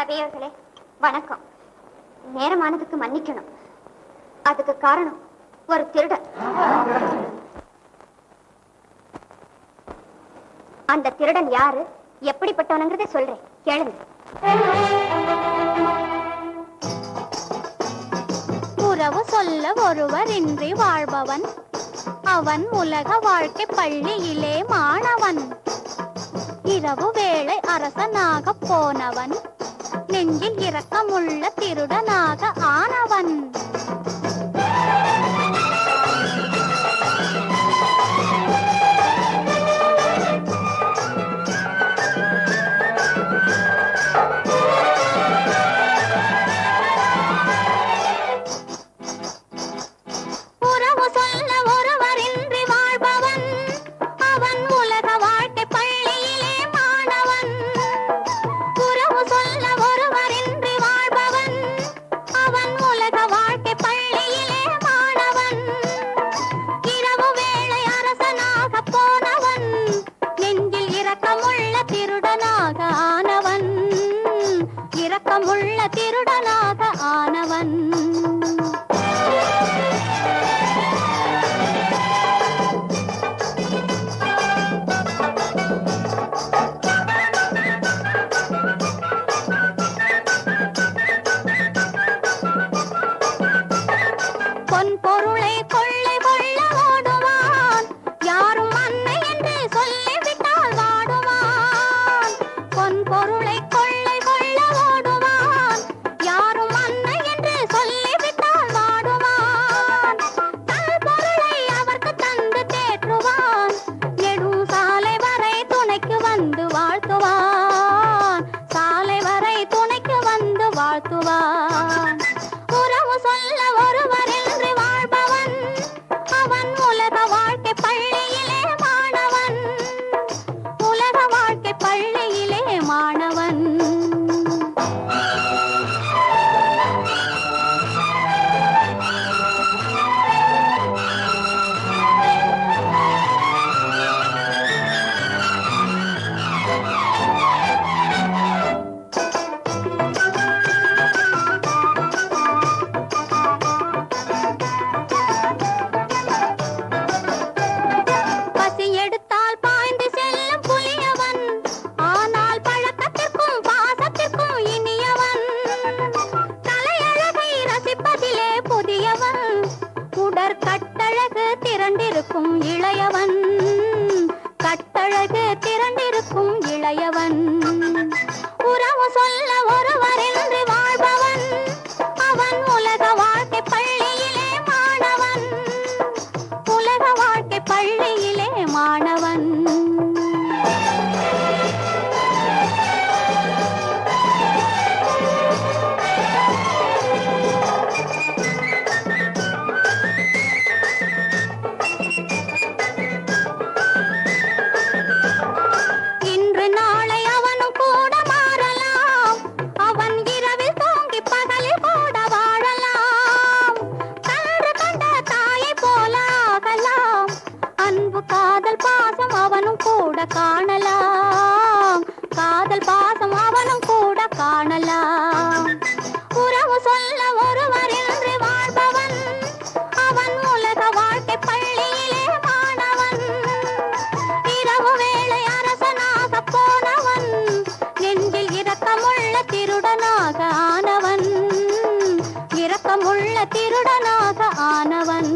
சபையோர்களே வணக்கம். நேரமானதுக்கு மன்னிக்கணும். அதுக்கு காரணம் ஒரு திருடன். அந்த திருடன் யாரு, எப்படிப்பட்டவனுங்கிறத சொல்றேன், கேளுங்க. உறவு சொல்ல ஒருவர் இன்றி வாழ்பவன் அவன் உலக வாழ்க்கை பள்ளியிலே மாணவன். இரவு வேளை அரசனாக போனவன் நெஞ்சில் இரக்கமுள்ள திருடனாக ஆனவன். இரக்கமுள்ள திருடனாக ஆனவன். பொன் பொருளை கொள்ளை கொள்ள ஓடுவான், யாரும் அன்னை என்று சொல்லிவிட்டால் வாடுவான். பொன் பொருளை கொள்ளை கொள்ள ஓடுவான், யாரும் அன்னை என்று சொல்லிவிட்டால் வாடுவான். தன் பொருளை அவருக்கு தந்து தேற்றுவான், நெடும் சாலை வரை துணைக்கு வந்து வாழ்த்துவான். சாலை வரை துணைக்கு வந்து வாழ்த்துவான். உறவு சொல்ல ஒருவர் என்று வாழ்பவன் அவன் உலக வாழ்க்கை பள்ளியிலே மாணவன். உலக வாழ்க்கை பள்ளியிலே மாணவன். கட்டழகு திரண்டிருக்கும் இளையவன், கட்டழகு திரண்டிருக்கும் இளையவன். உறவு சொல்ல ஒருவர் என்று வாழ்பவன் அவன் உலக வாழ்க்கை பள்ளியிலே மாணவன். உலக வாழ்க்கை பள்ளியிலே மாணவன். காணலாம் காதல் பாசம் அவனும் கூட காணலாம். உறவு சொல்ல ஒருவர் என்று வாழ்பவன் அவன் உலக வாழ்க்கை பள்ளியிலே மாணவன். இரவு வேளை அரசனாக போனவன் நெஞ்சில் இரக்கமுள்ள திருடனாக ஆனவன். இரக்கமுள்ள திருடனாக ஆனவன்.